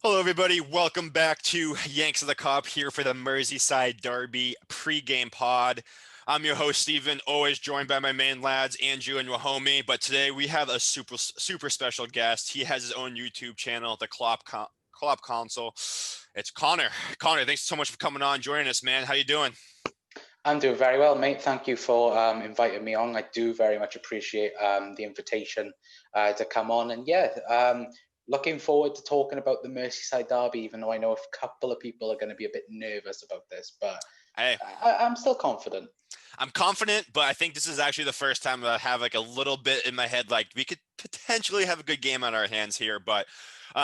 Hello, everybody. Welcome back to Yanks of the Kop here for the Merseyside Derby pregame pod. I'm your host, Steven, always joined by my main lads, Andrew and Wahomie. But today we have a super special guest. He has his own YouTube channel, the Kop Council. It's Connor. Connor, thanks so much for coming on, joining us, man. How you doing? I'm doing very well, mate. Thank you for inviting me on. I do very much appreciate the invitation to come on. And looking forward to talking about the Merseyside Derby, even though I know a couple of people are going to be a bit nervous about this, but Hey, I'm still confident. I'm confident, but I think this is actually the first time that I have like a little bit in my head, like we could potentially have a good game on our hands here. But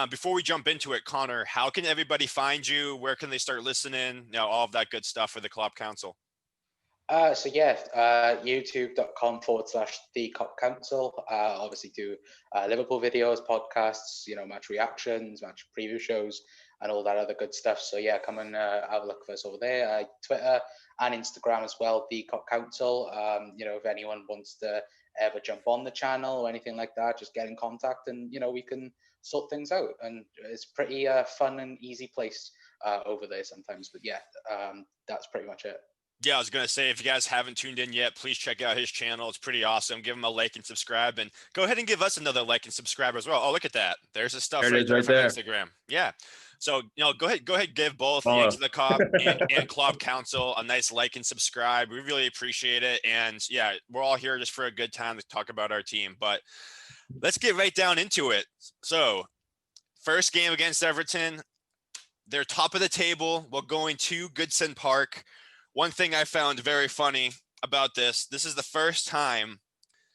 before we jump into it, Connor, how can everybody find you? Where can they start listening? All of that good stuff for the Kop Council. YouTube.com/the Kop Council. Obviously do Liverpool videos, podcasts, match reactions, match preview shows, and all that other good stuff. So yeah, come and have a look for us over there. Twitter and Instagram as well, the Kop Council. If anyone wants to ever jump on the channel or anything like that, just get in contact and we can sort things out. And it's pretty fun and easy place over there sometimes. But yeah, that's pretty much it. Yeah, I was going to say, if you guys haven't tuned in yet, please check out his channel. It's pretty awesome. Give him a like and subscribe, and go ahead and give us another like and subscribe as well. Oh, look at that. There's the stuff right there from Instagram. Yeah. So, go ahead, give both Yanks of the Kop and Kop Council a nice like and subscribe. We really appreciate it. And yeah, we're all here just for a good time to talk about our team, but let's get right down into it. So, first game against Everton, they're top of the table while going to Goodson Park. One thing I found very funny about this is the first time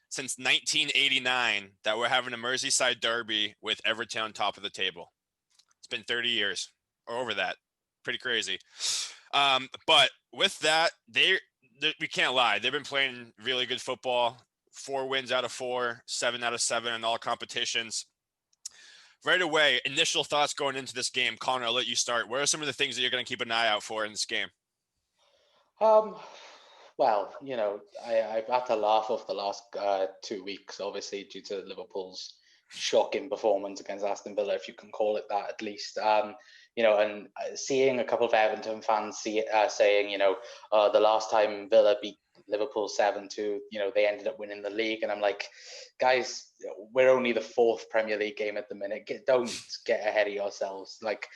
since 1989 that we're having a Merseyside derby with Everton on top of the table. It's been 30 years or over that. Pretty crazy. But with that, we can't lie. They've been playing really good football. 4 wins out of 4, 7 out of 7 in all competitions. Right away, initial thoughts going into this game. Connor, I'll let you start. What are some of the things that you're going to keep an eye out for in this game? Well, I've had to laugh off the last 2 weeks, obviously, due to Liverpool's shocking performance against Aston Villa, if you can call it that, at least. And seeing a couple of Everton fans saying, the last time Villa beat Liverpool 7-2, they ended up winning the league. And I'm like, guys, we're only the 4th Premier League game at the minute. Don't get ahead of yourselves. Like,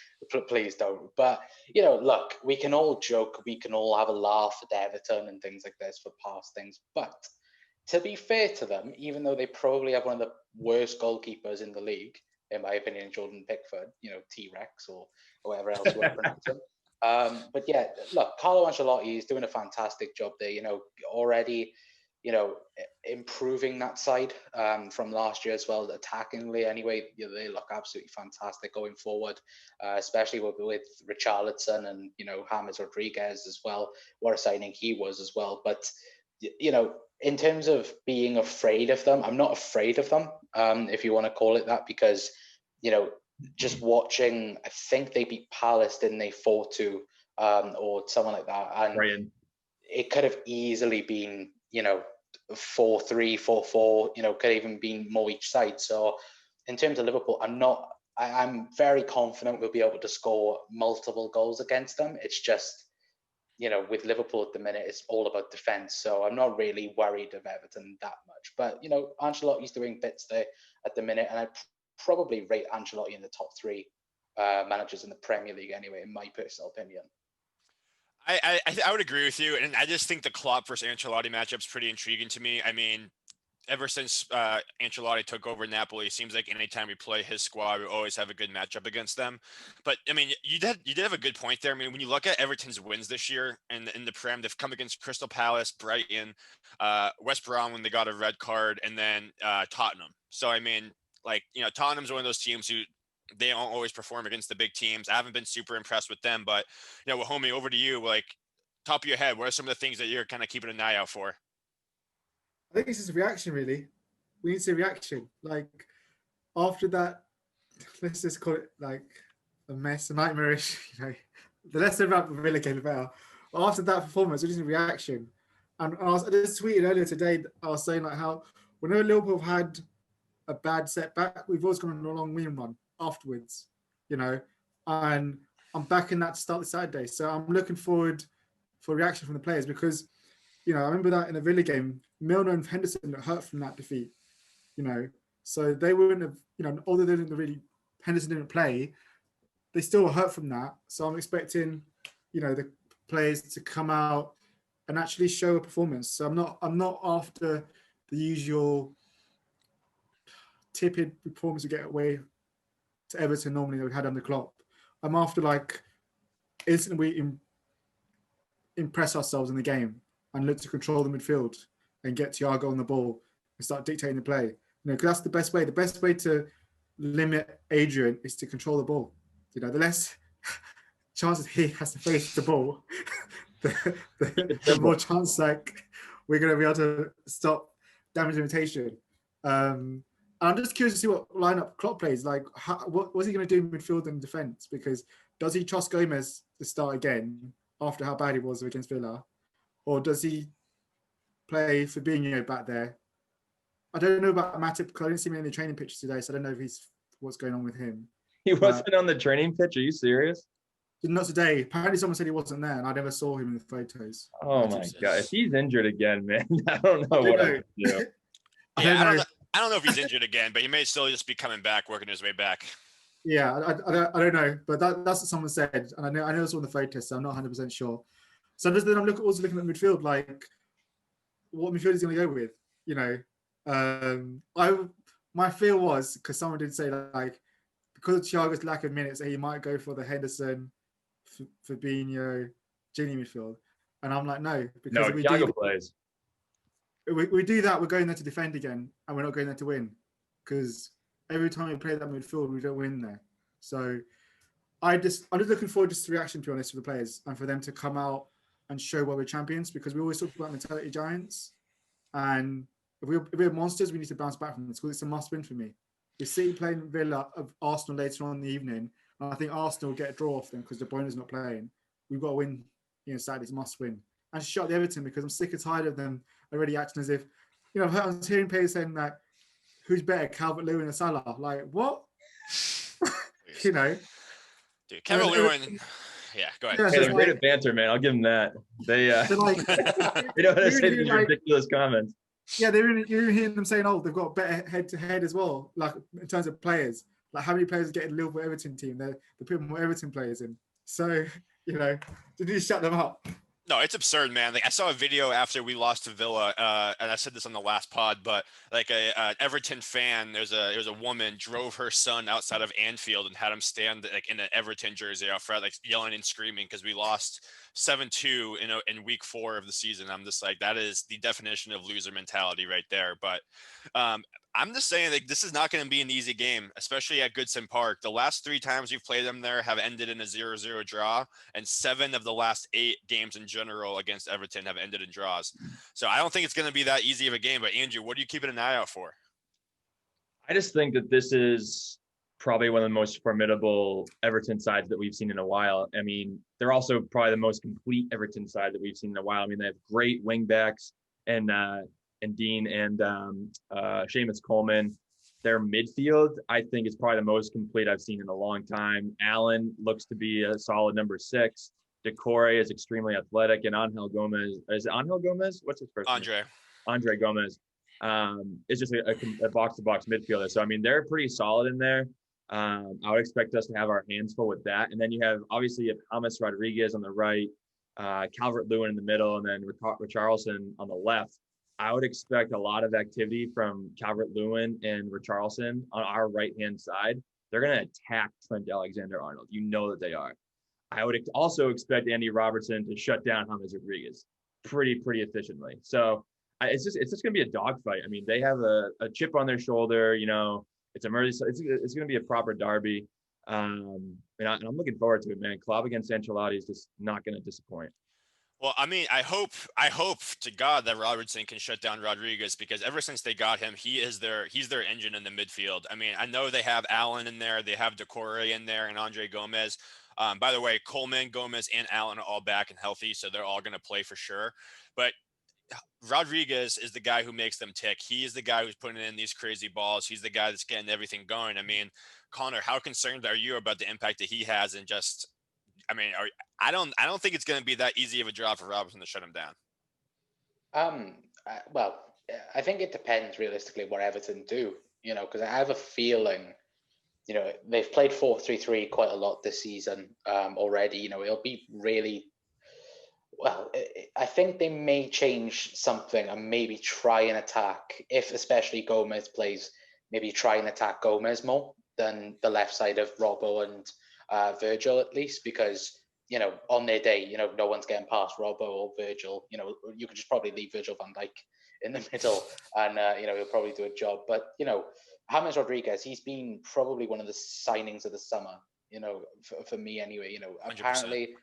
please don't. But, look, we can all joke. We can all have a laugh at Everton and things like this for past things. But to be fair to them, even though they probably have one of the worst goalkeepers in the league, in my opinion, Jordan Pickford, T-Rex or whatever else you want to pronounce him. But yeah, look, Carlo Ancelotti is doing a fantastic job there, already, improving that side from last year as well, attackingly anyway. They look absolutely fantastic going forward, especially with Richarlison and, James Rodriguez as well. What a signing he was as well. But, in terms of being afraid of them, I'm not afraid of them, if you want to call it that, because, just watching, I think they beat Palace, didn't they, 4-2 or something like that. And it could have easily been, 4-3, 4-4, could have even been more each side. So in terms of Liverpool, I'm very confident we'll be able to score multiple goals against them. It's just, with Liverpool at the minute, it's all about defence. So I'm not really worried of Everton that much. But, Ancelotti's doing bits there at the minute, and I probably rate Ancelotti in the top 3 managers in the Premier League anyway, in my personal opinion. I would agree with you, and I just think the Klopp versus Ancelotti matchup's pretty intriguing to me. I mean, ever since Ancelotti took over Napoli, it seems like anytime we play his squad, we always have a good matchup against them. But I mean, you did have a good point there. I mean, when you look at Everton's wins this year in the Prem, they've come against Crystal Palace, Brighton, West Brom when they got a red card, and then Tottenham. So I mean, Tottenham's one of those teams who they don't always perform against the big teams. I haven't been super impressed with them, but Wahomie, over to you. Like, top of your head, what are some of the things that you're kind of keeping an eye out for? I think it's just a reaction, really. We need to see a reaction. Like, after that, let's just call it like a mess, a nightmarish, the less about the Villa game, the better. After that performance, we need a reaction. And I just tweeted earlier today, I was saying like how whenever Liverpool have had a bad setback, we've always gone on a long win run afterwards. and I'm backing that to start the Saturday. So I'm looking forward for reaction from the players because, I remember that in the Villa game, Milner and Henderson got hurt from that defeat, so they wouldn't have, although they didn't really, Henderson didn't play, they still were hurt from that. So I'm expecting, the players to come out and actually show a performance. So I'm not after the usual tepid performance to get away to Everton normally that we had under Klopp. I'm after like instantly impress ourselves in the game and look to control the midfield and get Thiago on the ball and start dictating the play. Because that's the best way. The best way to limit Adrian is to control the ball. The less chances he has to face the ball, the more chance like we're going to be able to stop damage limitation. I'm just curious to see what lineup Klopp plays. Like, what's he going to do in midfield and defence? Because does he trust Gomez to start again after how bad he was against Villa, or does he play Fabinho back there? I don't know about Matip because I didn't see him in the training pictures today, so I don't know if what's going on with him. He wasn't on the training pitch. Are you serious? Not today. Apparently, someone said he wasn't there, and I never saw him in the photos. Oh my god! If he's injured again, man, I don't know what I would do. I don't know if he's injured again, but he may still just be coming back, working his way back. Yeah, I don't know, but that's what someone said, and I know it's on the photos, so I'm not 100% sure. So then I'm also looking at midfield, like what midfield is going to go with. My fear was because someone did say like because of Thiago's lack of minutes, he might go for the Henderson, Fabinho, Gini midfield, and I'm like no, because if Thiago plays. We do that, we're going there to defend again, and we're not going there to win, because every time we play that midfield, we don't win there. So I'm just looking forward to the reaction, to be honest, for the players and for them to come out and show why we're champions, because we always talk about mentality giants, and if we're monsters, we need to bounce back from this, because it's a must-win for me. We see playing Villa of Arsenal later on in the evening, and I think Arsenal will get a draw off them because De Bruyne's not playing. We've got to win. Saturday, it's a must-win. And shut the Everton, because I'm sick and tired of them already acting as if, I was hearing players saying that who's better, Calvert-Lewin or Salah? Like, what? Dude, Calvert-Lewin. Yeah, go ahead. Hey, they're great at banter, man. I'll give them that. They they know how to say these ridiculous comments. Yeah, you're hearing them saying, "Oh, they've got better head-to-head as well." Like in terms of players, like how many players are getting Liverpool Everton team? They're putting more Everton players in. So they need to shut them up. No, it's absurd, man. Like I saw a video after we lost to Villa, and I said this on the last pod, but like a Everton fan, there's a woman drove her son outside of Anfield and had him stand like in an Everton jersey out front, like yelling and screaming because we lost 7-2 in week 4 of the season. I'm just like, that is the definition of loser mentality right there. But I'm just saying, like, this is not going to be an easy game, especially at Goodson Park. The last 3 times we've played them there have ended in a 0-0 draw, and 7 of the last 8 games in general against Everton have ended in draws. So I don't think it's going to be that easy of a game. But Andrew, what are you keeping an eye out for? I just think that this is probably one of the most formidable Everton sides that we've seen in a while. I mean, they're also probably the most complete Everton side that we've seen in a while. I mean, they have great wing backs and Dean and Seamus Coleman. Their midfield, I think, is probably the most complete I've seen in a long time. Allen looks to be a solid number 6. Decore is extremely athletic, and Angel Gomez. Is it Angel Gomez? What's his first name? Andre Gomez. Is just a box-to-box midfielder. So, I mean, they're pretty solid in there. I would expect us to have our hands full with that. And then you have James Rodriguez on the right, Calvert-Lewin in the middle, and then Richarlison on the left. I would expect a lot of activity from Calvert-Lewin and Richarlison on our right-hand side. They're going to attack Trent Alexander-Arnold. You know that they are. I would also expect Andy Robertson to shut down James Rodriguez pretty efficiently. So it's just going to be a dogfight. I mean, they have a chip on their shoulder. It's a Merseyside. It's going to be a proper derby. And I'm looking forward to it, man. Klopp against Ancelotti is just not going to disappoint. Well, I mean, I hope to God that Robertson can shut down Rodriguez, because ever since they got him, he's their engine in the midfield. I mean, I know they have Allen in there, they have Decore in there, and Andre Gomez. By the way, Coleman, Gomez, and Allen are all back and healthy, so they're all going to play for sure. But Rodriguez is the guy who makes them tick. He is the guy who's putting in these crazy balls. He's the guy that's getting everything going. I mean, Connor, how concerned are you about the impact that he has? And just, I mean, I don't think it's going to be that easy of a job for Robertson to shut him down. Well, I think it depends realistically what Everton do. Because I have a feeling, they've played 4-3-3 quite a lot this season already. It'll be really. Well, I think they may change something and maybe try and attack, if especially Gomez plays, maybe try and attack Gomez more than the left side of Robbo and Virgil at least, because, on their day, no one's getting past Robbo or Virgil. You could just probably leave Virgil van Dijk in the middle and, he'll probably do a job. But, James Rodriguez, he's been probably one of the signings of the summer, for me anyway. 100%. Apparently,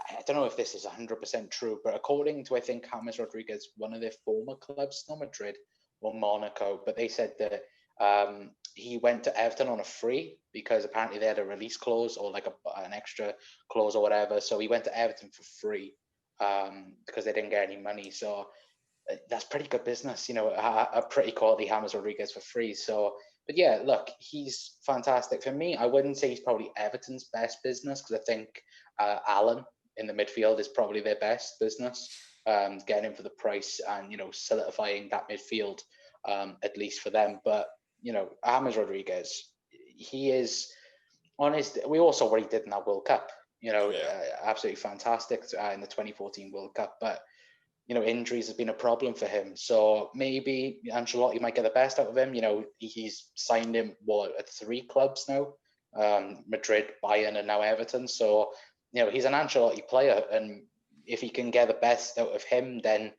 I don't know if this is 100% true, but according to, I think, James Rodriguez, one of their former clubs, not Madrid or Monaco, but they said that he went to Everton on a free because apparently they had a release clause or like an extra clause or whatever. So he went to Everton for free because they didn't get any money. So that's pretty good business, a pretty quality James Rodriguez for free. So, but yeah, look, he's fantastic. For me, I wouldn't say he's probably Everton's best business because I think Allen in the midfield is probably their best business, getting him for the price and, solidifying that midfield, at least for them. But, James Rodriguez, he is honest. We all saw what he did in that World Cup, absolutely fantastic in the 2014 World Cup. But, injuries has been a problem for him. So maybe Ancelotti might get the best out of him. He's signed him, at 3 clubs now, Madrid, Bayern, and now Everton. So, he's an Ancelotti player. And if he can get the best out of him, then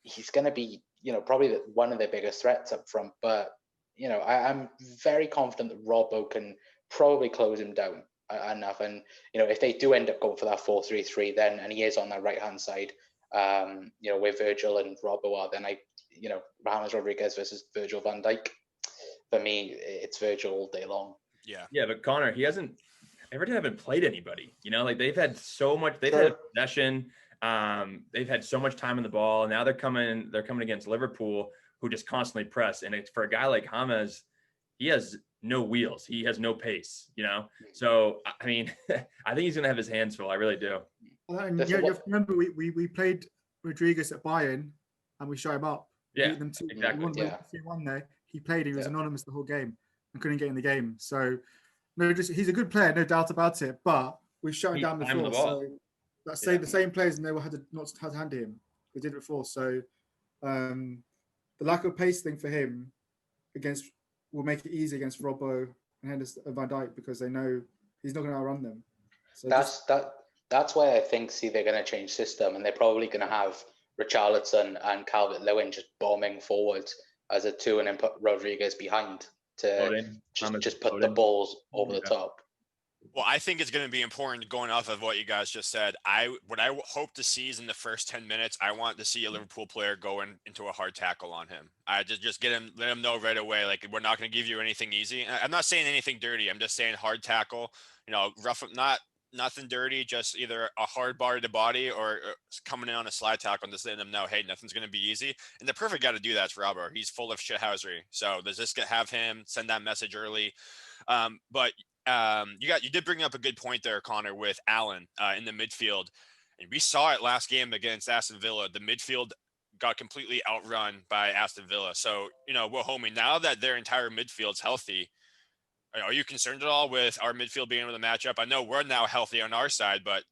he's going to be, probably one of their biggest threats up front. But, I'm very confident that Robbo can probably close him down enough. And, if they do end up going for that 4-3-3, then, and he is on that right-hand side, where Virgil and Robbo are, then James Rodriguez versus Virgil van Dijk. For me, it's Virgil all day long. Yeah, but Connor, Everton haven't played anybody. They've had so much. They've had possession. They've had so much time on the ball. And now they're coming against Liverpool, who just constantly press. And it's for a guy like James, he has no wheels. He has no pace. So I mean, I think he's gonna have his hands full. I really do. And you have to remember, we played Rodriguez at Bayern, and we shut him up. Yeah, them exactly. He won there. He played. He was anonymous the whole game and couldn't get in the game. So, no, he's a good player, no doubt about it. But we shut him down before. So that's the same players, and they had to handle him. We did it before. So, the lack of pace thing for him will make it easy against Robbo and Henderson and Van Dijk because they know he's not going to outrun them. So that's why I think they're going to change system, and they're probably going to have Richarlison and Calvert-Lewin just bombing forward as a 2 and then put Rodriguez behind to just put the balls over the top. Well, I think it's going to be important going off of what you guys just said. What I hope to see is in the first 10 minutes, I want to see a Liverpool player go into a hard tackle on him. I just let him know right away, like, we're not going to give you anything easy. I'm not saying anything dirty. I'm just saying hard tackle, rough, nothing dirty, just either a hard body to body or coming in on a slide tackle and just letting them know, hey, nothing's going to be easy. And the perfect guy to do that's Robbo. He's full of shithousery. So does this have him send that message early? But you did bring up a good point there, Connor, with Allen in the midfield. And we saw it last game against Aston Villa. The midfield got completely outrun by Aston Villa. So, homie, now that their entire midfield's healthy, are you concerned at all with our midfield being able to match up? I know we're now healthy on our side, but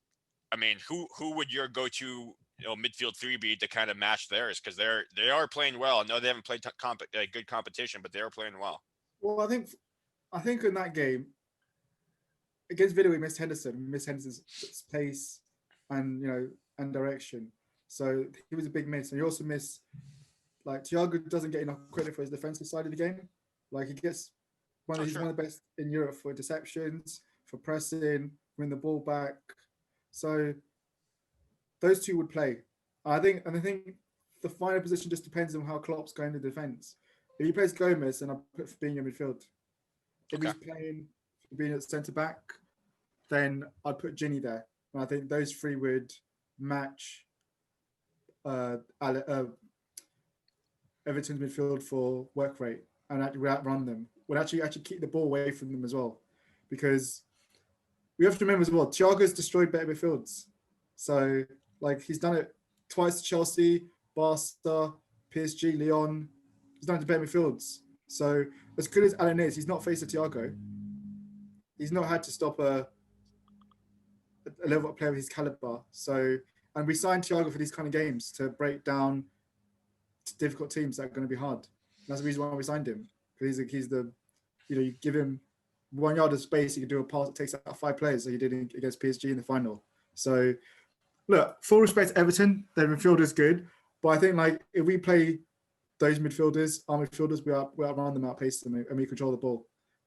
I mean, who would your go-to midfield 3 be to kind of match theirs? Because they are playing well. I know they haven't played good competition, but they are playing well. Well, I think in that game against Villa, we missed Henderson's pace and and direction. So he was a big miss. And you also miss, like, Thiago doesn't get enough credit for his defensive side of the game. Like, he gets he's one of the best in Europe for deceptions, for pressing, win the ball back. So those two would play. I think the final position just depends on how Klopp's going to defense. If he plays Gomez, then I'll put Fabinho in midfield. If he's playing Fabinho at centre back, then I'd put Ginny there. And I think those 3 would match Everton's midfield for work rate and actually outrun them. Would actually keep the ball away from them as well, because we have to remember as well, Thiago's destroyed better midfields. So like he's done it twice to Chelsea, Barca, PSG, Lyon. He's done it to better midfields. So as good as Alan is, he's not faced a Thiago. He's not had to stop a level player of his caliber. So, and we signed Thiago for these kind of games to break down difficult teams that are going to be hard. And that's the reason why we signed him, because he's the, you give him 1 yard of space, he can do a pass that takes out 5 players, like he did against PSG in the final. So, look, full respect to Everton, their midfield is good, but I think like if we play those midfielders, our midfielders, we outrun them, outpace them, and we control the ball.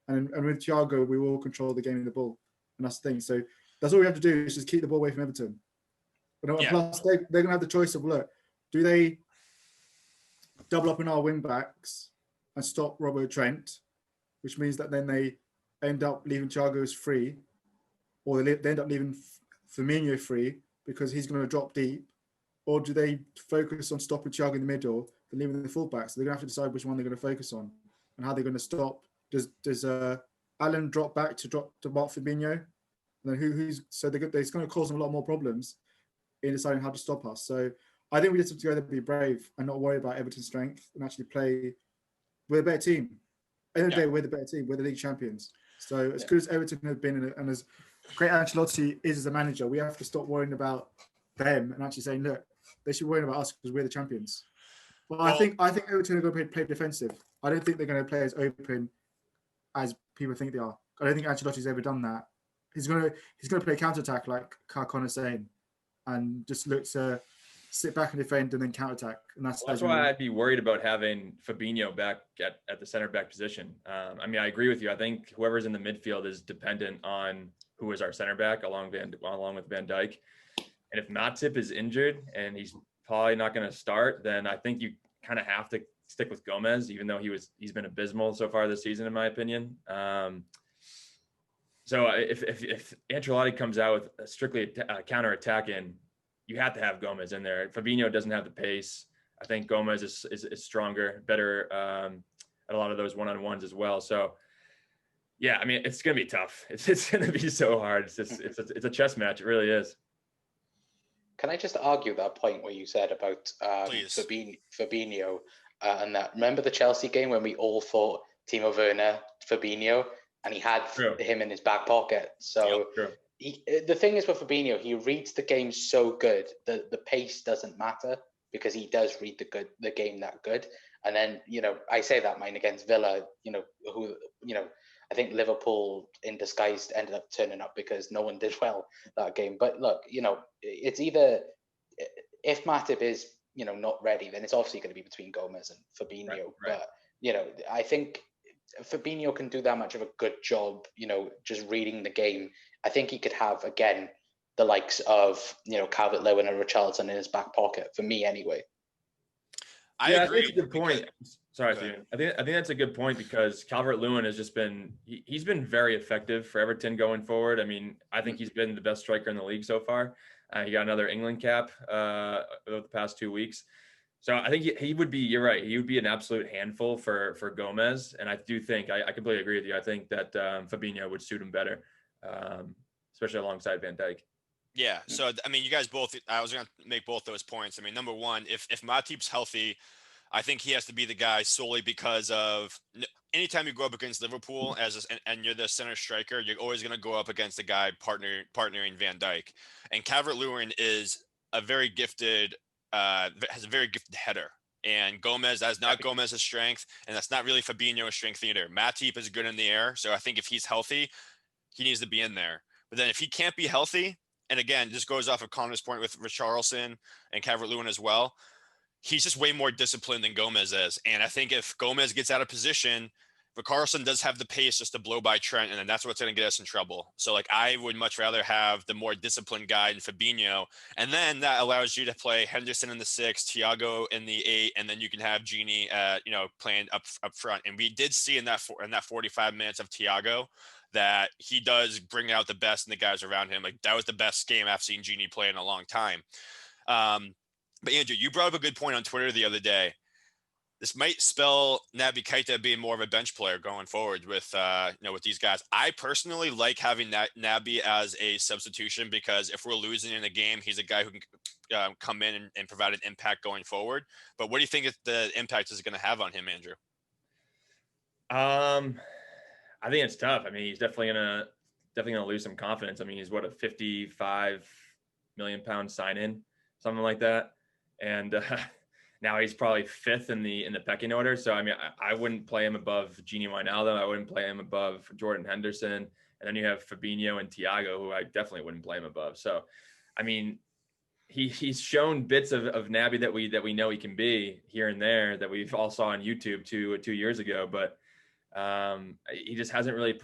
And with Thiago, we will control the game of the ball, and that's the thing. So that's all we have to do is just keep the ball away from Everton. And plus, they're going to have the choice of, look, do they double up in our wing backs and stop Robbo Trent, which means that then they end up leaving Thiago as free, or they end up leaving Firmino free because he's going to drop deep, or do they focus on stopping Thiago in the middle and leaving the fullbacks? So they're going to have to decide which one they're going to focus on and how they're going to stop. Does Alan drop back to mark Fabinho? And then who's so it's going to cause them a lot more problems in deciding how to stop us. So I think we just have to go there and be brave and not worry about Everton's strength and actually play. We're a better team. At the end of the day, we're the better team. We're the league champions. So as good as Everton have been and as great Ancelotti is as a manager, we have to stop worrying about them and actually saying, look, they should worry about us because we're the champions. But I think Everton are going to play defensive. I don't think they're going to play as open as people think they are. I don't think Ancelotti's ever done that. He's going to play counter-attack like Connor's saying, and just look to sit back and defend and then counter-attack. And that's why I'd be worried about having Fabinho back at the center back position. I mean, I agree with you. I think whoever's in the midfield is dependent on who is our center back along with Van Dijk. And if Matip is injured and he's probably not going to start, then I think you kind of have to stick with Gomez, even though he's been abysmal so far this season, in my opinion. So if Ancelotti comes out with strictly a counter-attack in, you have to have Gomez in there. Fabinho doesn't have the pace. I think Gomez is stronger, better at a lot of those one-on-ones as well. So, yeah, I mean, it's going to be tough. It's going to be so hard. It's a chess match. It really is. Can I just argue that point where you said about Fabinho and that? Remember the Chelsea game when we all thought Timo Werner, Fabinho, and he had him in his back pocket. So the thing is with Fabinho, he reads the game so good that the pace doesn't matter because he does read the game that good. And then, I say that mine against Villa, I think Liverpool in disguise ended up turning up because no one did well that game. But look, it's either if Matip is, not ready, then it's obviously going to be between Gomez and Fabinho. Right. But, I think Fabinho can do that much of a good job, just reading the game. I think he could have, again, the likes of, Calvert-Lewin and Richarlison in his back pocket, for me anyway. I agree. I think it's a good point. Sorry, Steven. I think that's a good point because Calvert-Lewin has just been he's been very effective for Everton going forward. I mean, I think he's been the best striker in the league so far. He got another England cap over the past 2 weeks. So I think he would be, you're right, he would be an absolute handful for Gomez. And I do think, I completely agree with you. I think that Fabinho would suit him better, especially alongside Van Dijk. Yeah. So, I mean, you guys both, I was going to make both those points. I mean, number one, if Matip's healthy, I think he has to be the guy solely because of anytime you go up against Liverpool and you're the center striker, you're always going to go up against a guy partnering Van Dijk. And Calvert-Lewin is a very gifted, has a very gifted header. And Gomez, that's not Gomez's strength, and that's not really Fabinho's strength either. Matip is good in the air, so I think if he's healthy, he needs to be in there. But then if he can't be healthy, and again, this goes off of Connor's point with Richarlison and Calvert-Lewin as well, he's just way more disciplined than Gomez is. And I think if Gomez gets out of position, Richarlison does have the pace just to blow by Trent, and then that's what's going to get us in trouble. So, like, I would much rather have the more disciplined guy in Fabinho, and then that allows you to play Henderson in the 6, Thiago in the 8, and then you can have Gini, playing up front. And we did see in that 45 minutes of Thiago that he does bring out the best in the guys around him. Like, that was the best game I've seen Gini play in a long time. But Andrew, you brought up a good point on Twitter the other day. This might spell Naby Keita being more of a bench player going forward with with these guys. I personally like having Naby as a substitution because if we're losing in a game, he's a guy who can come in and provide an impact going forward. But what do you think the impact is going to have on him, Andrew? I think it's tough. I mean, he's definitely gonna lose some confidence. I mean, he's what, a 55 million pound sign in, something like that, and now he's probably fifth in the pecking order. So I mean, I wouldn't play him above Gini Wijnaldum. I wouldn't play him above Jordan Henderson, and then you have Fabinho and Thiago, who I definitely wouldn't play him above. So, I mean, he's shown bits of Naby that we know he can be here and there that we've all saw on YouTube 2 years ago, but he just hasn't really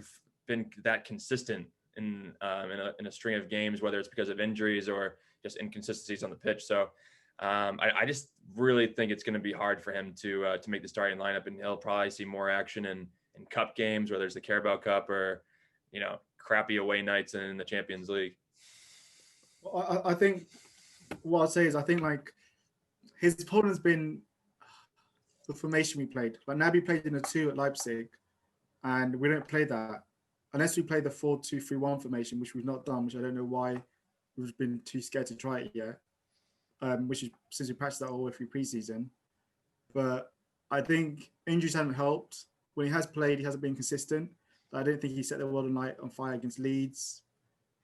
been that consistent in a string of games, whether it's because of injuries or just inconsistencies on the pitch. So I just really think it's going to be hard for him to make the starting lineup, and he'll probably see more action in cup games, whether it's the Carabao Cup or crappy away nights in the Champions League. Well, I think what I'd say is I think like his opponent's been the formation we played. Like Naby played in a 2 at Leipzig, and we don't play that unless we play the 4-2-3-1 formation, which we've not done, which I don't know why we've been too scared to try it yet. Which is since we practiced that all the way through preseason. But I think injuries haven't helped. When he has played, he hasn't been consistent. I don't think he set the world on fire against Leeds.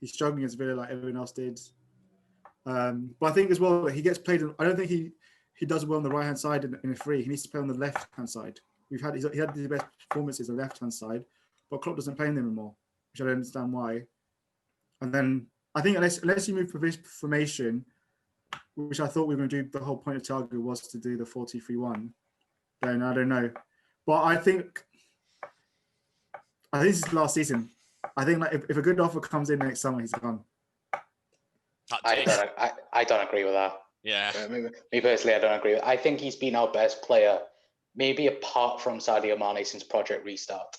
He's struggling against Villa like everyone else did. But I think as well that he gets played. I don't think he does well on the right hand side in a free. He needs to play on the left hand side. He had the best performances on the left hand side, but Klopp doesn't play him anymore, which I don't understand why. And then I think unless you move formation, which I thought we were going to do, the whole point of Thiago was to do the 4-2-3-1, then I don't know. But I think this is last season. I think like if a good offer comes in next summer, he's gone. I don't agree with that. Yeah. Me personally, I don't agree with that. I think he's been our best player, maybe apart from Sadio Mane since Project Restart.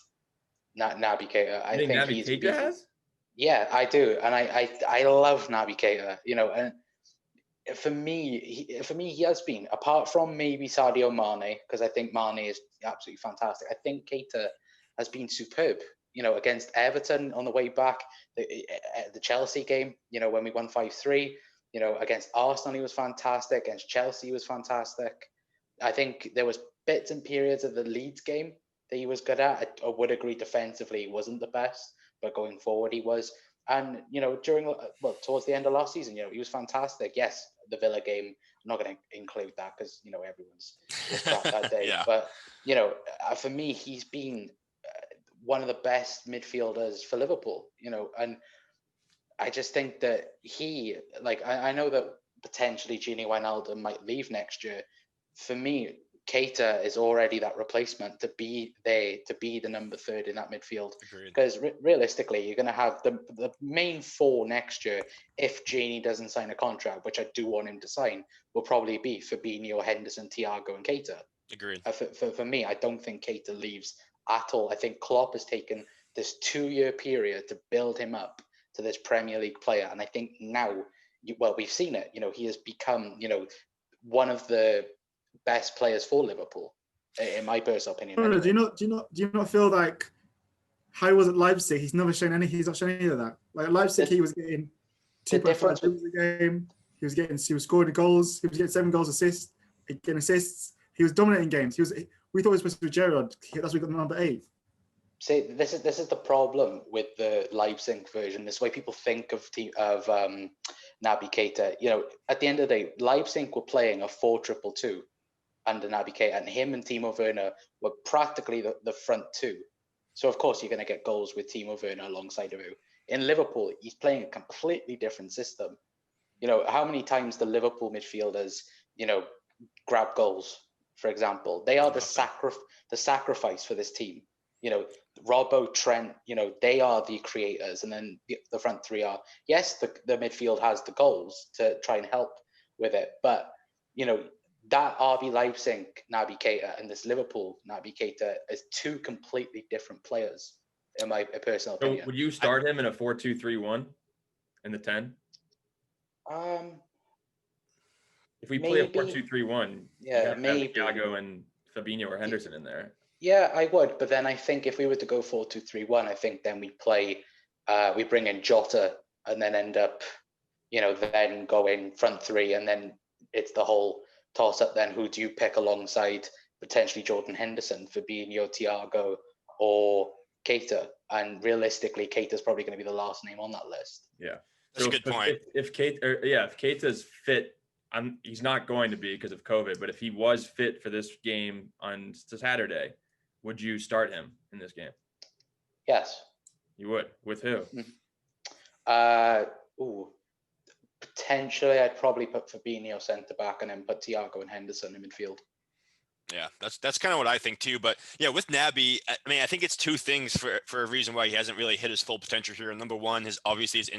Naby Keita. I think Naby Keita has? Yeah, I do. And I love Naby Keita, and for me, he has been, apart from maybe Sadio Mane, because I think Mane is absolutely fantastic. I think Keita has been superb, against Everton on the way back, the Chelsea game, when we won 5-3, against Arsenal, he was fantastic. Against Chelsea, he was fantastic. I think there was bits and periods of the Leeds game that he was good at. I would agree defensively, he wasn't the best, but going forward, he was. And, towards the end of last season, he was fantastic. Yes, the Villa game, I'm not going to include that because, everyone's crap that day. Yeah. But, for me, he's been one of the best midfielders for Liverpool, and I just think that I know that potentially Gini Wijnaldum might leave next year. For me, Keita is already that replacement to be the number 3rd in that midfield. Agreed. Because realistically, you're going to have the main 4 next year, if Gini doesn't sign a contract, which I do want him to sign, will probably be Fabinho, Henderson, Thiago, and Keita. Agreed. For me, I don't think Keita leaves at all. I think Klopp has taken this 2-year period to build him up to this Premier League player, and I think now, we've seen it. He has become, one of the best players for Liverpool, in my personal opinion. Anyway. Anyway. Do you not feel like how he was at Leipzig? He's not shown any of that. Like at Leipzig, he was getting 2.5 goals a game. He was scoring goals. He was getting 7 goals, assists, getting assists. He was dominating games. We thought it was supposed to be Gerrard. That's why we got number 8. See, this is the problem with the Leipzig version. This way people think of Naby Keita. At the end of the day, Leipzig were playing a 4-2-2 under Naby Keita, and him and Timo Werner were practically the front 2. So of course you're going to get goals with Timo Werner alongside of you. In Liverpool, he's playing a completely different system. How many times the Liverpool midfielders, grab goals, for example? They are the sacrifice for this team. Robbo, Trent, they are the creators, and then the front 3 are, yes, the midfield has the goals to try and help with it, but that RB Leipzig Naby Keita and this Liverpool Naby Keita is 2 completely different players, in my personal opinion. So would you start him in a 4-2-3-1 in the 10? If we play a 4-2-3-1, yeah, maybe Thiago and Fabinho or Henderson in there. Yeah, I would. But then I think if we were to go 4-2-3-1, I think then we bring in Jota and then end up, then going front three, and then it's the whole toss up. Then who do you pick alongside potentially Jordan Henderson, Fabinho, Thiago, or Keita? And realistically, Keita's probably going to be the last name on that list. Yeah, that's a good point. If Keita's fit, he's not going to be because of COVID. But if he was fit for this game on Saturday, would you start him in this game? Yes. You would. With who? Potentially, I'd probably put Fabinho centre back and then put Thiago and Henderson in midfield. Yeah, that's kind of what I think too. But yeah, with Naby, I mean, I think it's two things for a reason why he hasn't really hit his full potential here. Number one is obviously his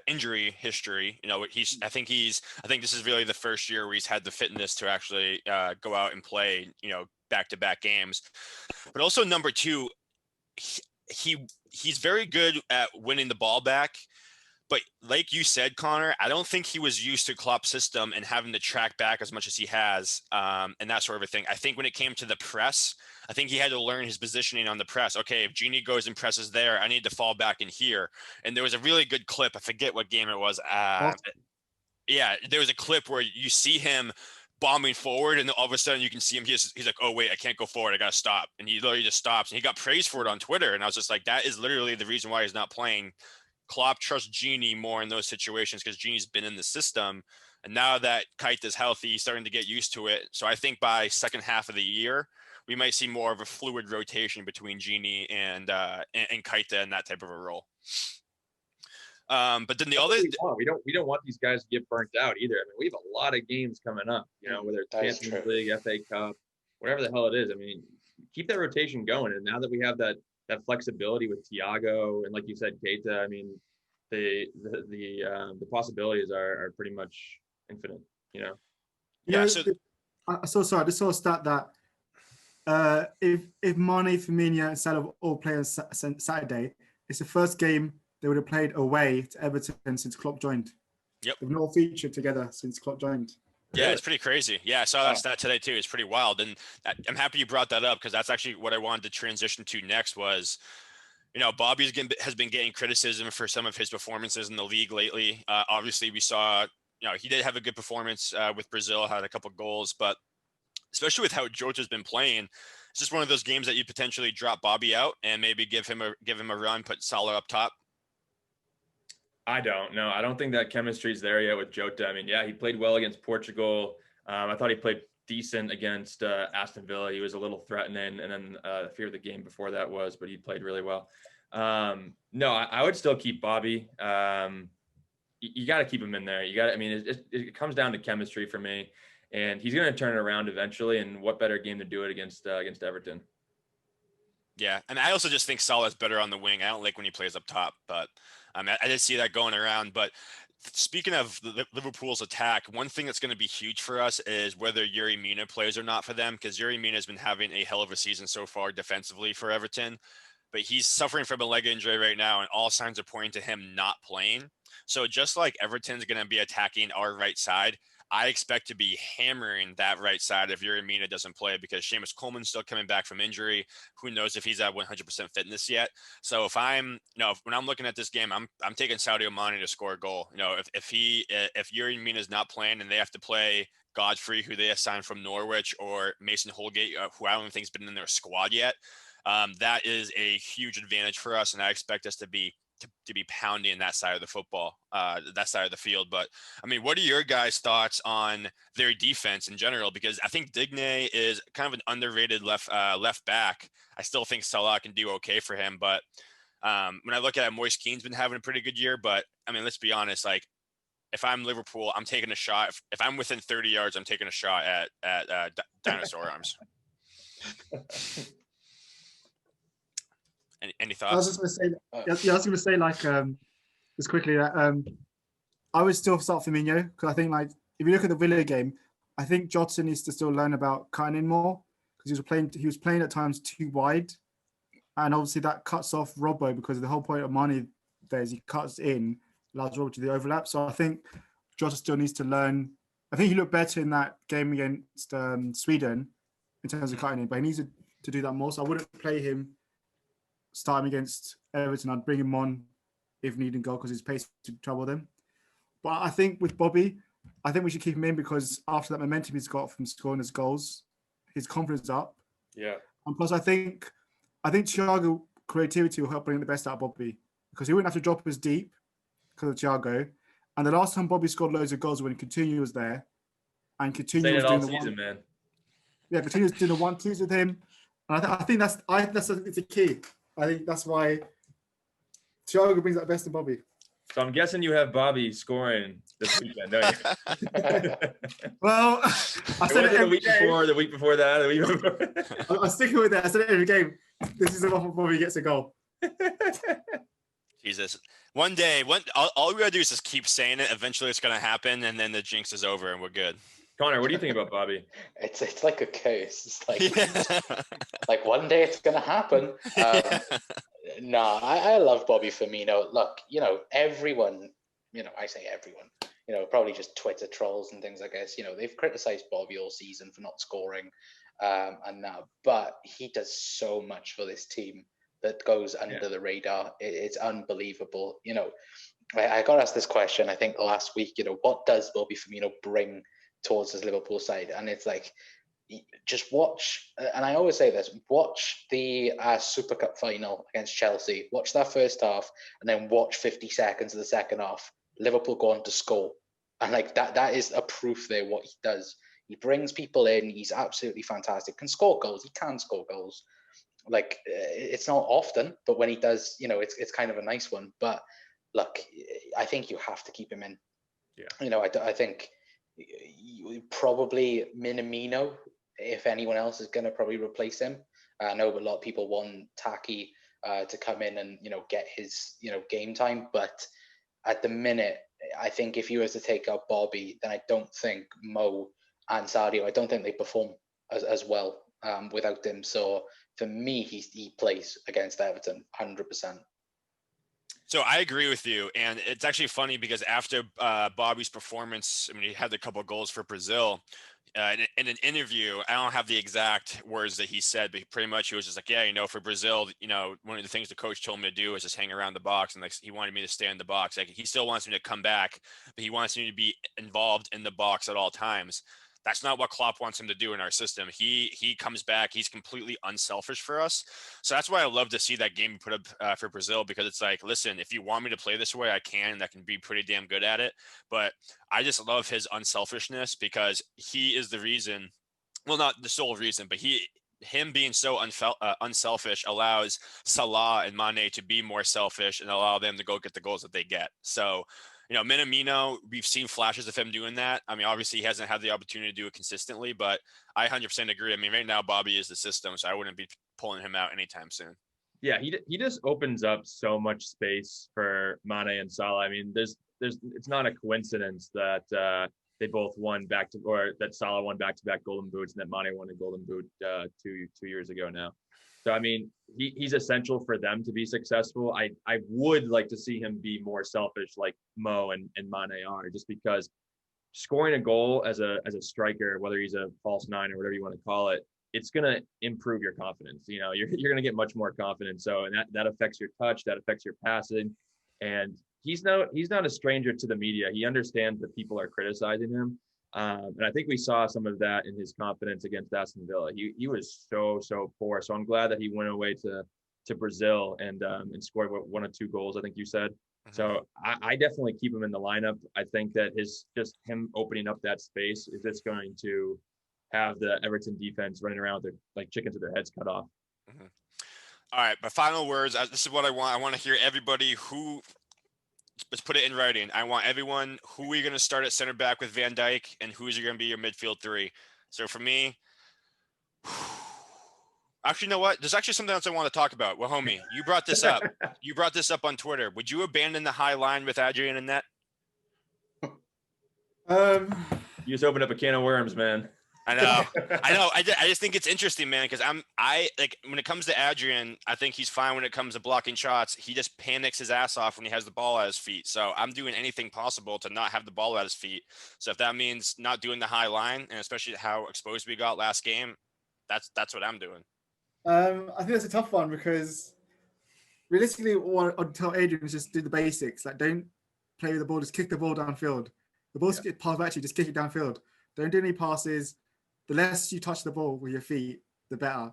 injury history. I think this is really the first year where he's had the fitness to actually go out and play, back-to-back games. But also number two, he's very good at winning the ball back. But like you said, Connor, I don't think he was used to Klopp's system and having to track back as much as he has, and that sort of a thing. I think when it came to the press, I think he had to learn his positioning on the press. Okay, if Genie goes and presses there, I need to fall back in here. And there was a really good clip. I forget what game it was. Yeah, there was a clip where you see him bombing forward, and all of a sudden you can see him. He's like, oh, wait, I can't go forward. I got to stop. And he literally just stops. And he got praised for it on Twitter. And I was just like, that is literally the reason why he's not playing. Klopp trusts Genie more in those situations because Genie's been in the system. And now that Keita's healthy, he's starting to get used to it. So I think by second half of the year, we might see more of a fluid rotation between Genie and Keita in that type of a role. But then the other, we don't want these guys to get burnt out either. I mean, we have a lot of games coming up, whether it's Champions League, FA Cup, whatever the hell it is. I mean, keep that rotation going. And now that we have that flexibility with Thiago and, like you said, Keita, I mean, the possibilities are pretty much infinite. Yeah. I just saw a stat that if Mane, Firmino, and Salah all play on Saturday, it's the first game they would have played away to Everton since Klopp joined. Yep. They've not featured together since Klopp joined. Yeah, it's pretty crazy. Yeah, I saw that stat today too. It's pretty wild. And I'm happy you brought that up because that's actually what I wanted to transition to next was, Bobby has been getting criticism for some of his performances in the league lately. Obviously, we saw, he did have a good performance with Brazil, had a couple of goals, but especially with how Jota's been playing, it's just one of those games that you potentially drop Bobby out and maybe give him a run, put Salah up top. I don't think that chemistry is there yet with Jota. I mean, yeah, he played well against Portugal. I thought he played decent against Aston Villa. He was a little threatening, and then I fear the game before that was, but he played really well. I would still keep Bobby. You got to keep him in there. It comes down to chemistry for me, and he's going to turn it around eventually. And what better game to do it against Everton? Yeah, and I also just think Salah's better on the wing. I don't like when he plays up top, but I did see that going around. But speaking of Liverpool's attack, one thing that's going to be huge for us is whether Yerry Mina plays or not for them, because Yerry Mina has been having a hell of a season so far defensively for Everton. But he's suffering from a leg injury right now, and all signs are pointing to him not playing. So just like Everton's going to be attacking our right side, I expect to be hammering that right side if Yerry Mina doesn't play, because Seamus Coleman's still coming back from injury. Who knows if he's at 100% fitness yet? So if when I'm looking at this game, I'm taking Sadio Mane to score a goal. If Yerry Mina's not playing and they have to play Godfrey, who they assigned from Norwich, or Mason Holgate, who I don't think has been in their squad yet, that is a huge advantage for us, and I expect us to be pounding that side of the football, that side of the field. But I mean, what are your guys' thoughts on their defense in general? Because I think Digne is kind of an underrated left back. I still think Salah can do okay for him, but when I look at it, Moise Keane's been having a pretty good year. But I mean, let's be honest, like, if I'm Liverpool, I'm taking a shot. If I'm within 30 yards, I'm taking a shot at Dinosaur Arms. Any thoughts? I was just going to say, like, just quickly that I would still start Firmino, because I think, like, if you look at the Villa game, I think Jota needs to still learn about cutting in more, because he was playing at times too wide, and obviously that cuts off Robbo, because the whole point of Mane there is he cuts in, allows Robbo to do the overlap. So I think Jota still needs to learn I think he looked better in that game against Sweden in terms of cutting in, but he needs to do that more. So I wouldn't play him starting against Everton. I'd bring him on if needed goal because his pace to trouble them. But I think with Bobby, I think we should keep him in because after that momentum he's got from scoring his goals, his confidence is up. Yeah. And plus, I think Thiago creativity will help bring the best out of Bobby because he wouldn't have to drop as deep because of Thiago. And the last time Bobby scored loads of goals when Coutinho was there, and Coutinho was doing the season, man. Yeah, Coutinho was doing the 1-2s with him. And I think that's it's a key. I think that's why Thiago brings out the best in Bobby. So I'm guessing you have Bobby scoring this weekend, don't you? Well, I said it the week before that, the week before. I'm sticking with that. I said it every game. This is the one Bobby gets a goal. Jesus. One day, all we gotta do is just keep saying it. Eventually it's gonna happen, and then the jinx is over and we're good. Connor, what do you think about Bobby? It's like a curse. It's like like one day it's gonna happen. I love Bobby Firmino. Look, everyone, I say everyone, probably just Twitter trolls and things, I guess, they've criticized Bobby all season for not scoring and now, but he does so much for this team that goes under the radar. It's unbelievable. I got asked this question, I think last week, what does Bobby Firmino bring towards his Liverpool side? And it's like, just watch, and I always say this, watch the Super Cup final against Chelsea, watch that first half, and then watch 50 seconds of the second half. Liverpool go on to score. And like that is a proof there what he does. He brings people in, he's absolutely fantastic, can score goals, he can score goals. Like, it's not often, but when he does, it's kind of a nice one. But look, I think you have to keep him in. Yeah. I think probably Minamino, if anyone else is going to probably replace him. I know a lot of people want Taki to come in and, get his, game time. But at the minute, I think if you were to take out Bobby, then I don't think Mo and Sadio, I don't think they perform as well without him. So for me, he plays against Everton 100%. So I agree with you, and it's actually funny because after Bobby's performance, I mean, he had a couple of goals for Brazil. In an interview, I don't have the exact words that he said, but pretty much he was just like, yeah, for Brazil, one of the things the coach told me to do is just hang around the box, and like he wanted me to stay in the box. Like he still wants me to come back, but he wants me to be involved in the box at all times. That's not what Klopp wants him to do in our system. He comes back. He's completely unselfish for us. So that's why I love to see that game put up for Brazil, because it's like, listen, if you want me to play this way, I can, and I can be pretty damn good at it. But I just love his unselfishness because he is the reason, well, not the sole reason, but him being so unselfish allows Salah and Mane to be more selfish and allow them to go get the goals that they get. So, Minamino, we've seen flashes of him doing that. I mean, obviously he hasn't had the opportunity to do it consistently, but I 100% agree. I mean, right now Bobby is the system, so I wouldn't be pulling him out anytime soon. Yeah, he just opens up so much space for Mane and Salah. I mean, there's it's not a coincidence that they both won that Salah won back-to-back Golden Boots and that Mane won a Golden Boot 2 years ago now. So, I mean, he's essential for them to be successful. I would like to see him be more selfish like Mo and Mane are, just because scoring a goal as a striker, whether he's a false nine or whatever you want to call it, it's going to improve your confidence. You're going to get much more confident. So, and that affects your touch, that affects your passing. And he's not a stranger to the media. He understands that people are criticizing him. And I think we saw some of that in his confidence against Aston Villa. He was so poor. So I'm glad that he went away to Brazil and scored 1 or 2 goals, I think you said. Mm-hmm. So I definitely keep him in the lineup. I think that him opening up that space is just going to have the Everton defense running around like chickens with their heads cut off. Mm-hmm. All right, my final words. This is what I want. I want to hear everybody let's put it in writing. I want everyone, who are you going to start at center back with Van Dijk, and who's going to be your midfield 3? So for me, actually, you know what? There's actually something else I want to talk about. Well, homie, you brought this up. You brought this up on Twitter. Would you abandon the high line with Adrian and net? You just opened up a can of worms, man. I know. I just think it's interesting, man, because I like when it comes to Adrian, I think he's fine when it comes to blocking shots. He just panics his ass off when he has the ball at his feet. So I'm doing anything possible to not have the ball at his feet. So if that means not doing the high line, and especially how exposed we got last game, that's what I'm doing. I think that's a tough one because realistically, what I'd tell Adrian is just do the basics. Like, don't play with the ball, just kick the ball downfield. The ball's passed back to you, just kick it downfield. Don't do any passes. The less you touch the ball with your feet, the better.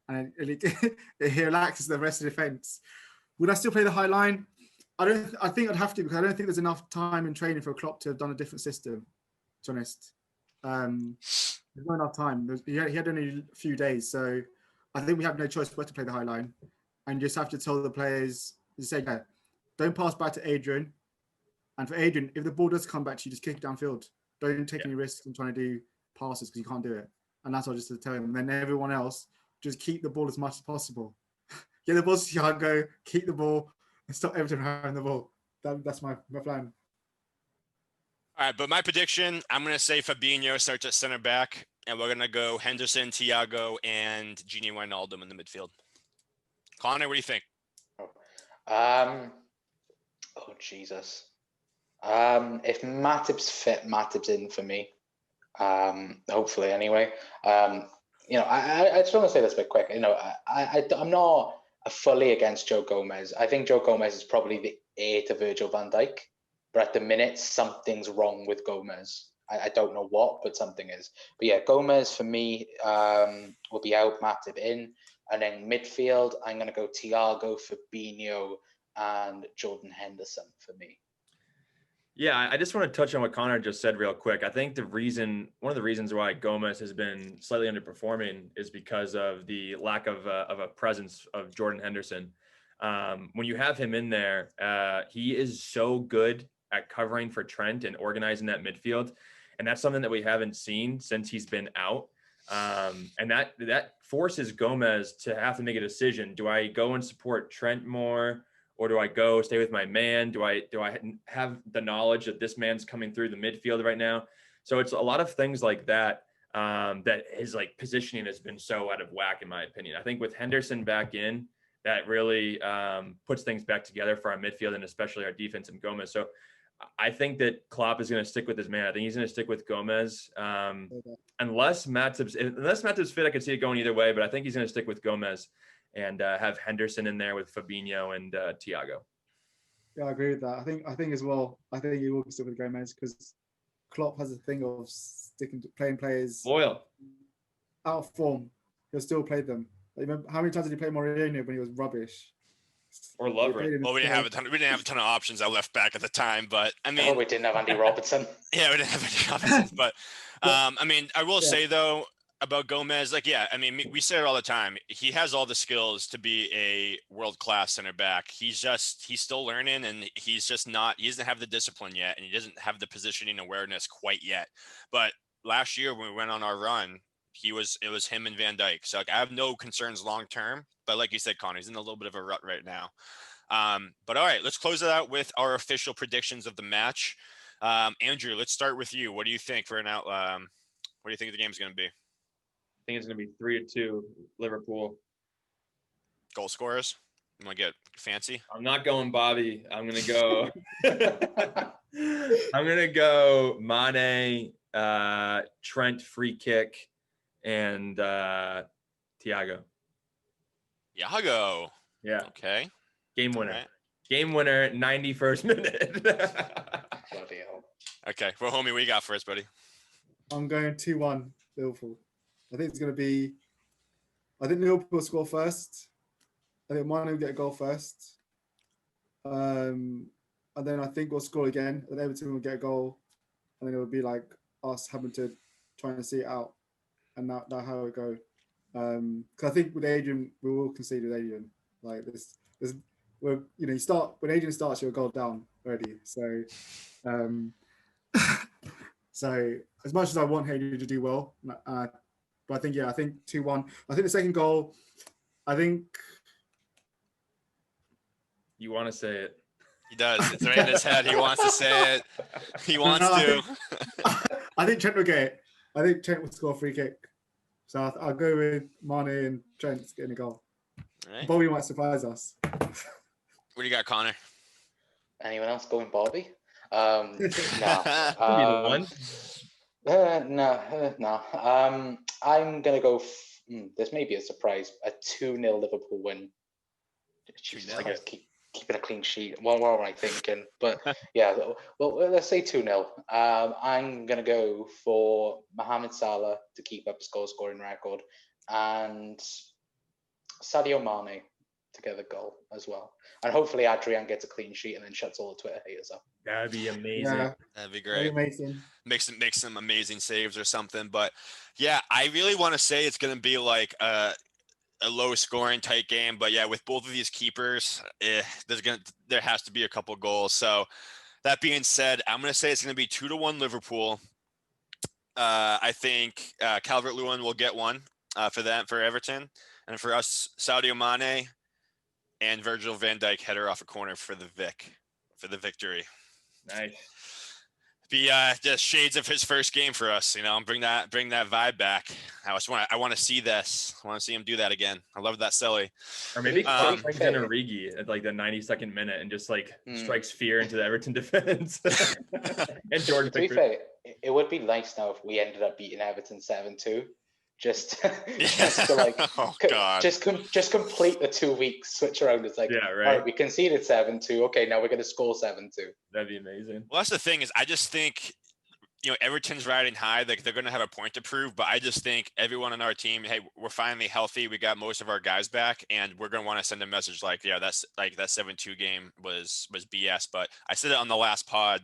And it relaxes the rest of the defense. Would I still play the high line? I think I'd have to, because I don't think there's enough time in training for Klopp to have done a different system, to be honest. There's not enough time. He had only a few days. So I think we have no choice but to play the high line. And you just have to tell the players, don't pass back to Adrian. And for Adrian, if the ball does come back to you, just kick it downfield. Don't take any risks in trying to do passes because you can't do it. And that's what I just tell him. And then everyone else, just keep the ball as much as possible. Get the ball so you can't go, keep the ball, and stop Everton from having the ball. That's my plan. All right, but my prediction, I'm going to say Fabinho starts at center back, and we're going to go Henderson, Thiago, and Gini Wijnaldum in the midfield. Connor, what do you think? Oh, Jesus. If Matip's fit, Matip's in for me. Hopefully, anyway. I just want to say this a bit quick. I'm not fully against Joe Gomez. I think Joe Gomez is probably the heir to Virgil van Dijk. But at the minute, something's wrong with Gomez. I don't know what, but something is. But yeah, Gomez for me will be out, Matip in. And then midfield, I'm going to go Thiago, Fabinho, and Jordan Henderson for me. Yeah, I just want to touch on what Connor just said real quick. I think one of the reasons why Gomez has been slightly underperforming is because of the lack of a presence of Jordan Henderson. When you have him in there, he is so good at covering for Trent and organizing that midfield. And that's something that we haven't seen since he's been out. And that forces Gomez to have to make a decision. Do I go and support Trent more? Or do I go stay with my man? Do I have the knowledge that this man's coming through the midfield right now? So it's a lot of things like that, that his like positioning has been so out of whack, in my opinion. I think with Henderson back in, that really puts things back together for our midfield and especially our defense and Gomez. So I think that Klopp is going to stick with his man. I think he's going to stick with Gomez. Unless Matip's fit, I could see it going either way, but I think he's going to stick with Gomez and have Henderson in there with Fabinho and Thiago. Yeah, I agree with that. I think as well. I think he will stick with Gomez because Klopp has a thing of sticking to playing players loyal, out of form. He'll still play them. Like, remember, how many times did he play Mourinho when he was rubbish? Or Lovren? Well, we didn't have a ton of options at left back at the time, but I mean, we didn't have Andy Robertson. Yeah, we didn't have Andy Robertson, but I mean, I will say though, about Gomez, we say it all the time. He has all the skills to be a world-class center back. He's still learning, and he doesn't have the discipline yet, and he doesn't have the positioning awareness quite yet. But last year when we went on our run, it was him and Van Dijk. So I have no concerns long-term, but like you said, Connor, he's in a little bit of a rut right now. But all right, let's close it out with our official predictions of the match. Andrew, let's start with you. What do you think what do you think the game's going to be? I think it's going to be 3-2 Liverpool. Goal scorers? You want to get fancy? I'm not going Bobby. I'm going to go Mane, Trent free kick, and Thiago. Thiago. Yeah. Okay. Game winner. Right. Game winner, 91st minute. Bloody hell. Okay. Well, homie, what you got for us, buddy? I'm going 2-1 Liverpool. I think it's going to be. I think Liverpool will score first. I think Mane will get a goal first. And then I think we'll score again. And Everton will get a goal. And then it will be like us having to try and see it out. And that's how it go. Because I think with Adrian, we will concede with Adrian. Like when Adrian starts, you're a goal down already. So, so as much as I want Adrian to do well, but I think 2-1. I think the second goal, You want to say it. He does. It's right in his head. He wants to say it. He wants to. I think Trent will get it. I think Trent will score a free kick. So I'll go with Mane and Trent getting a goal. All right. Bobby might surprise us. What do you got, Connor? Anyone else going Bobby? Could be the one. No. I'm gonna go. This may be a surprise. A 2-0 Liverpool win. Jesus, I guess keeping a clean sheet. What am I thinking? But yeah, well, let's say 2-0. I'm gonna go for Mohamed Salah to keep up his goal scoring record, and Sadio Mane to get a goal as well. And hopefully Adrian gets a clean sheet and then shuts all the Twitter haters up. That'd be amazing. Yeah, That'd be great. amazing. Makes some amazing saves or something. But yeah, I really want to say it's gonna be like a low scoring tight game. But yeah, with both of these keepers, there has to be a couple goals. So that being said, I'm gonna say it's gonna be 2-1 Liverpool. I think Calvert-Lewin will get one for Everton, and for us, Sadio Mane and Virgil van Dijk header off a corner for the victory. Nice. Be just shades of his first game for us, bring that vibe back. I want to see this. I want to see him do that again. I love that silly. Or maybe brings in Origi at like the 92nd minute and just like strikes fear into the Everton defense. And Jordan. To be fair, it would be nice now if we ended up beating Everton 7-2. Just to like, oh God. just complete the 2 weeks switch around. It's like, yeah, right. All right, we conceded 7-2. Okay, now we're going to score 7-2. That'd be amazing. Well, that's the thing is, I just think, Everton's riding high. Like they're going to have a point to prove, but I just think everyone on our team, hey, we're finally healthy. We got most of our guys back, and we're going to want to send a message like, yeah, that's like that 7-2 game was BS. But I said it on the last pod.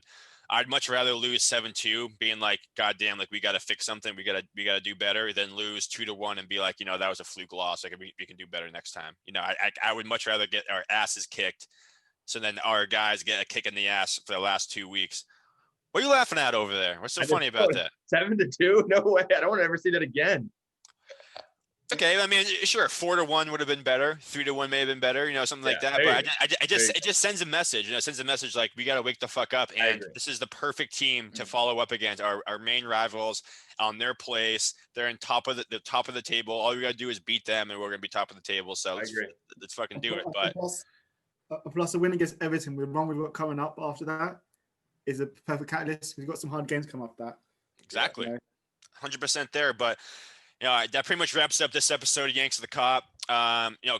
I'd much rather lose 7-2, being like, God damn, like we got to fix something. We got to do better than lose 2-1 and be like, that was a fluke loss. Like we can do better next time. I would much rather get our asses kicked. So then our guys get a kick in the ass for the last 2 weeks. What are you laughing at over there? What's so funny about that? 7-2? No way. I don't want to ever see that again. Okay, I mean, sure, 4-1 would have been better. 3-1 may have been better, something like that. But it just sends a message. It sends a message like we got to wake the fuck up. And this is the perfect team to follow up against our main rivals on their place. They're in top of the top of the table. All we got to do is beat them, and we're gonna be top of the table. So let's fucking do it. But plus a win against Everton with one we've got coming up after that is a perfect catalyst. We've got some hard games coming up that. Exactly, 100% there. But that pretty much wraps up this episode of Yanks of the Kop.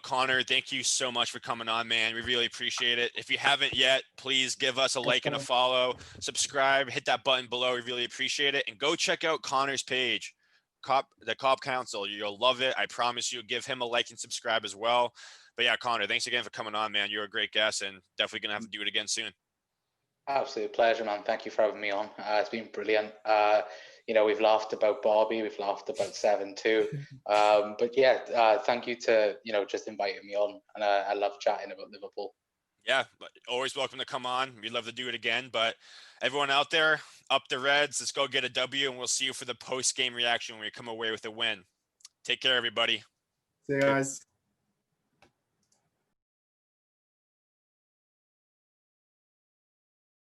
Connor, thank you so much for coming on, man. We really appreciate it. If you haven't yet, please give us a like and a follow, subscribe, hit that button below. We really appreciate it. And go check out Connor's page, the Kop Council. You'll love it. I promise you. Give him a like and subscribe as well. But yeah, Connor, thanks again for coming on, man. You're a great guest, and definitely going to have to do it again soon. Absolute pleasure, man. Thank you for having me on. It's been brilliant. We've laughed about Bobby, we've laughed about 7-2. But yeah, thank you to, just inviting me on. And I love chatting about Liverpool. Yeah, but always welcome to come on. We'd love to do it again. But everyone out there, up the Reds. Let's go get a W, and we'll see you for the post-game reaction when we come away with a win. Take care, everybody. See you guys.